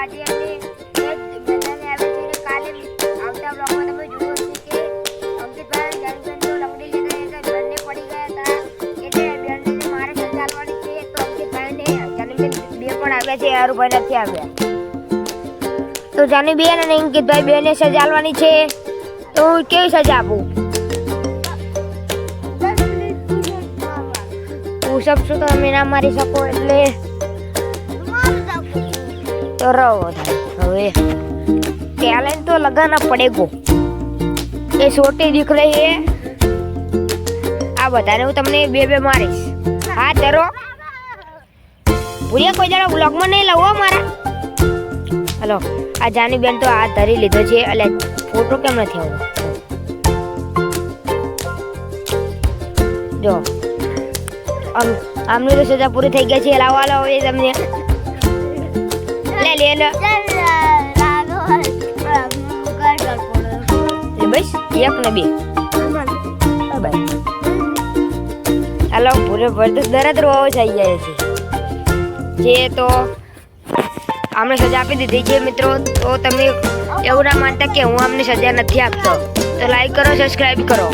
આજે અમે બધાને આવે છે કાલે આવતા બ્લોગમાં તમે જુઓ છો કે અંકિતભાઈ જાનબેન તો લંગડી લીધા એટલે બંને પડી ગયા હતા એટલે બેનને મારે સંચાલવાની છે તો અંકિતભાઈને જાનબેન બે પણ આવ્યા છે હારુભાઈ નથી આવ્યા તો જાનીબેન અને અંકિતભાઈ બેને સજાવવાની છે તો હું કેવી સજા આપું પુશઅપ શું તો તમે ના મારી શકો એટલે तो रहो હવે टैलेंट तो लगाना पड़ेगा ये छोटी दिख रही है आ बताने હું તમને બે બે મારીશ હાથ ધરો ભૂલ્યા કોઈ જરા બ્લોગ માં નહીં લાવો મારા हेलो આ જાની બેન તો હાથ ધરી લીધો છે એટલે ફોટો કેમ નથી આવતો જો આમની તો સજા પૂરી થઈ ગઈ છે લાવો લાવો એ તમને ले लो बस एक ने बे बाय हेलो पूरे वर्द दर्द रो चाहिए जे तो हमने सजा આપી દીધી છે મિત્રો તો તમે એવું ના માનતા કે હું અમને સજા નથી આપતો તો લાઈક કરો સબસ્ક્રાઇબ કરો